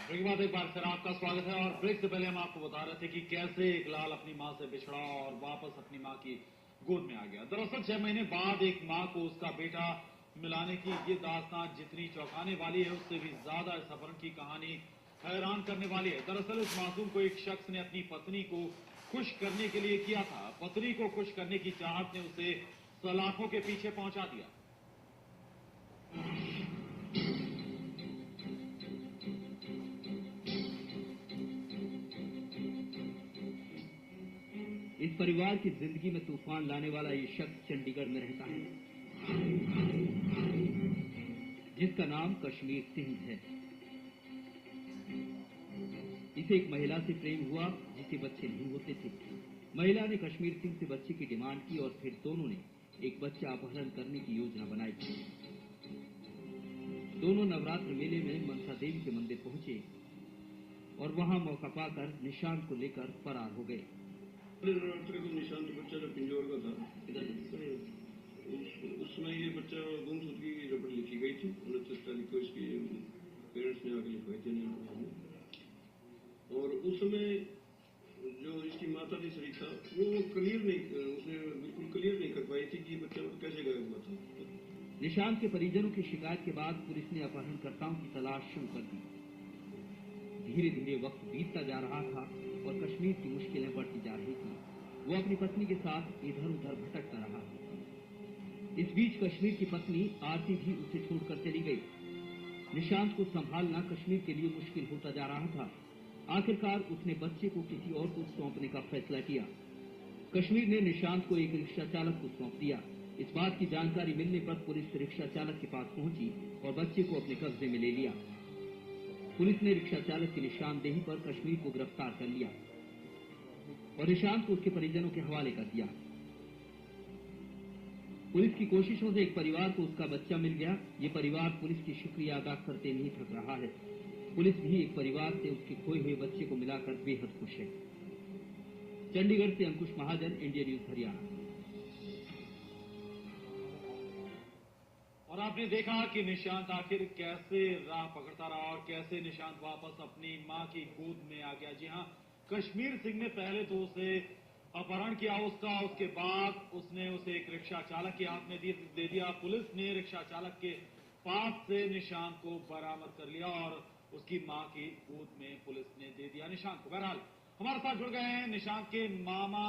Break के बाद एक बार फिर आपका स्वागत है। और ब्रेक से पहले हम आपको बता रहे थे कि कैसे एक लाल अपनी मां से बिछड़ा और वापस अपनी मां की गोद में आ गया। दरअसल 6 महीने बाद एक मां को उसका बेटा मिलाने की ये दास्तान जितनी चौंकाने वाली है, उससे भी ज्यादा इस अपहरण की कहानी हैरान करने वाली है। दरअसल इस मासूम को एक शख्स ने अपनी पत्नी को खुश करने के लिए किया था। पत्नी को खुश करने की चाहत ने उसे सलाखों के पीछे पहुंचा दिया। इस परिवार की जिंदगी में तूफान लाने वाला ये शख्स चंडीगढ़ में रहता है, जिसका नाम कश्मीर सिंह है। इसे एक महिला से प्रेम हुआ जिसे बच्चे नहीं होते थे। महिला ने कश्मीर सिंह से बच्चे की डिमांड की और फिर दोनों ने एक बच्चा अपहरण करने की योजना बनाई। दोनों नवरात्र मेले में मनसा देवी के मंदिर पहुंचे और वहां मौका पाकर निशांत को लेकर फरार हो गए। नवरात्रि को निशांत बच्चा जो पिंजौर का था, उसमें ये बच्चा गुमशुदगी की रिपोर्ट लिखी गई थी। 29 तारीख को इसके पेरेंट्स ने आगे लिखवाई थी और उस समय जो इसकी माता थी सरिता, वो क्लियर नहीं, उसने बिल्कुल क्लियर नहीं कर पाई थी कि ये बच्चा कैसे गायब हुआ था। निशांत के परिजनों की शिकायत के बाद पुलिस ने अपहरणकर्ताओं की तलाश शुरू कर दी। धीरे धीरे वक्त बीतता जा रहा था और कश्मीर की मुश्किलें बढ़ती जा रही थी। वो अपनी पत्नी के साथ इधर उधर भटकता रहा। इस बीच कश्मीर की पत्नी आरती भी उसे छोड़कर चली गई। निशांत को संभालना कश्मीर के लिए मुश्किल होता जा रहा था। आखिरकार उसने बच्चे को किसी और को सौंपने का फैसला किया। कश्मीर ने निशांत को एक रिक्शा चालक को सौंप दिया। इस बात की जानकारी मिलने पर पुलिस रिक्शा चालक के पास पहुंची और बच्चे को अपने कब्जे में ले लिया। पुलिस ने रिक्शा चालक की निशानदेही पर कश्मीर को गिरफ्तार कर लिया और निशांत को उसके परिजनों के हवाले कर दिया। पुलिस की कोशिशों से एक परिवार को उसका बच्चा मिल गया। ये परिवार पुलिस की शुक्रिया अदा करते नहीं थक रहा है। पुलिस भी एक परिवार से उसके खोए हुए बच्चे को मिलाकर बेहद खुश है। चंडीगढ़ से अंकुश महाजन, इंडिया न्यूज हरियाणा। और आपने देखा कि निशांत आखिर कैसे राह पकड़ता रहा और कैसे निशांत वापस अपनी मां की गोद में आ गया। जी हां, कश्मीर सिंह ने पहले तो उसे अपहरण किया उसके बाद उसने उसे एक रिक्शा चालक के हाथ में दे दिया। पुलिस ने रिक्शा चालक के पास से निशांत को बरामद कर लिया और उसकी मां की गोद में पुलिस ने दे दिया निशांत को। बहरहाल हमारे साथ जुड़ गए हैं निशांत के मामा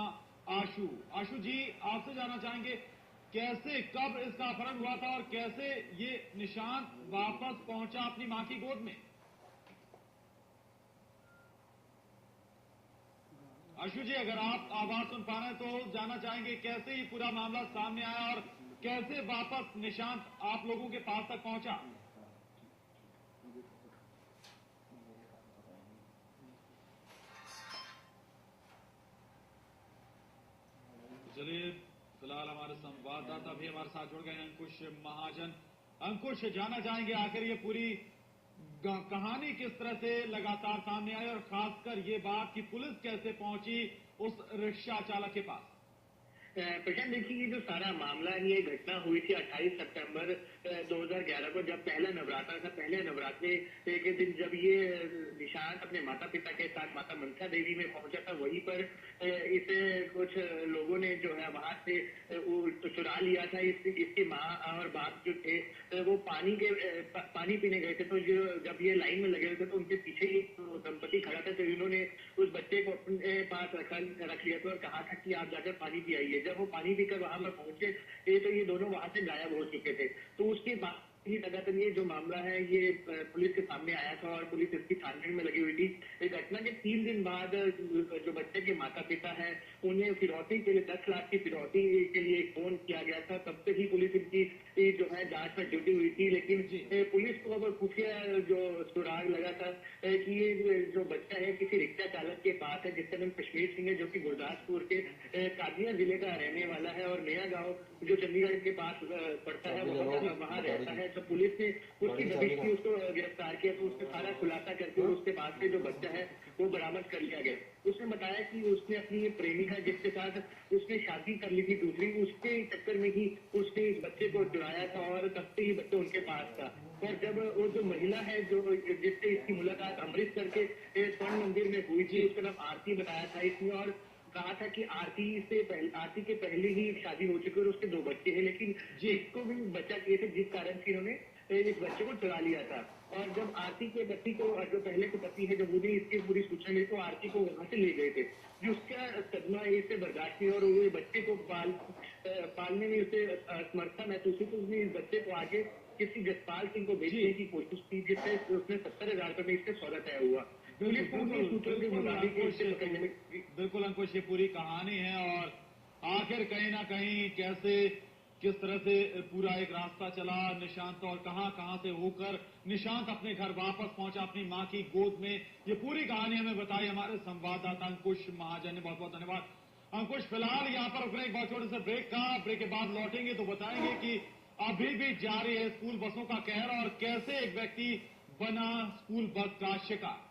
आशु। आशु जी, आपसे जानना चाहेंगे कैसे, कब इसका अपहरण हुआ था और कैसे ये निशांत वापस पहुंचा अपनी मां की गोद में? आशु जी, अगर आप आवाज सुन पा रहे हैं तो जानना चाहेंगे कैसे ये पूरा मामला सामने आया और कैसे वापस निशांत आप लोगों के पास तक पहुंचा? चलिए, फिलहाल हमारे संवाददाता भी हमारे साथ जुड़ गए हैं, अंकुश महाजन। अंकुश, जानना चाहेंगे आखिर ये पूरी कहानी किस तरह से लगातार सामने आई और खासकर ये बात कि पुलिस कैसे पहुंची उस रिक्शा चालक के पास? प्रशांत, देखिए, ये जो सारा मामला है, ये घटना हुई थी 28 सितंबर 2011 को, जब पहला नवरात्र था। पहले नवरात्रे के दिन जब ये निशांत अपने माता पिता के साथ माता मनसा देवी में पहुंचा था, वहीं पर इसे कुछ लोगों ने जो है वहां से चुरा लिया था। इसकी माँ और बाप जो थे वो पानी पीने गए थे। तो जब ये लाइन में लगे हुए थे तो उनके पीछे ही दंपति खड़ा था। तो इन्होंने उस बच्चे को अपने पास रख लिया था और कहा था कि आप जाकर पानी पी आइए। जब वो पानी पीकर वहां पर पहुंचे तो ये दोनों वहां से गायब हो चुके थे। तो उसके बाद ही लगातार ये जो मामला है ये पुलिस के सामने आया था और पुलिस इसकी छानबीन में लगी हुई थी। इस घटना के 3 दिन बाद जो बच्चे के माता पिता हैं उन्हें फिरौती के लिए 10 लाख की फिरौती के लिए फोन किया गया था। तब से ही पुलिस इनकी जो है जांच में ड्यूटी हुई थी। लेकिन पुलिस को अब खुफिया जो सुराग लगा था कि ये जो बच्चा है किसी रिक्शा चालक के पास है, जिसका नाम कश्मीर सिंह है, जो कि गुरदासपुर के कादिया जिले का रहने वाला है और नया गांव जो चंडीगढ़ के पास पड़ता है वहां रहता है। जब पुलिस ने उसकी दबिश की उसको गिरफ्तार किया तो उसने सारा खुलासा करके उसके पास से जो बच्चा है वो बरामद कर लिया गया। उसने बताया कि उसने अपनी ये प्रेमिका जिसके साथ उसने शादी कर ली थी दूसरी, उसके चक्कर में ही उसने इस बच्चे को चुराया था और तब से ही बच्चा उनके पास था। और जब वो जो महिला है जो जिससे इसकी मुलाकात अमृतसर के स्वर्ण मंदिर में हुई थी, उसका नाम आरती बताया था इसने और कहा था कि आरती के पहले ही शादी हो चुकी है और उसके 2 बच्चे हैं, लेकिन जिसको भी बच्चा चाहिए थे जिस कारण से इन्होंने इस बच्चे को चुरा लिया था। और जब आरती के पति को जो पहले के पति है जब उन्हें इसकी पूरी सूचना मिली तो आरती को वहां से ले गए थे, जो उसका सदमा इसे बर्दाश्त नहीं और वो बच्चे को पालने में उसे असमर्थता महसूस हुई तो उसने इस बच्चे को आगे किसी जसपाल सिंह को बेचने की कोशिश की जिससे उसने 70,000 रुपए में इससे सौदा तय हुआ। पुलिस को भी सूत्रों के मुताबिक इसे पकड़ने में बिल्कुल अंकुश, ये पूरी कहानी है और आखिर कहीं ना कहीं कैसे किस तरह से पूरा एक रास्ता चला निशांत और कहां से होकर निशांत अपने घर वापस पहुंचा अपनी मां की गोद में, ये पूरी कहानी हमें बताई हमारे संवाददाता अंकुश महाजन ने। बहुत बहुत धन्यवाद अंकुश। फिलहाल यहाँ पर रुकने एक बहुत छोटे से ब्रेक के बाद लौटेंगे तो बताएंगे कि अभी भी जारी है स्कूल बसों का कहर और कैसे एक व्यक्ति बना स्कूल बस का शिकार।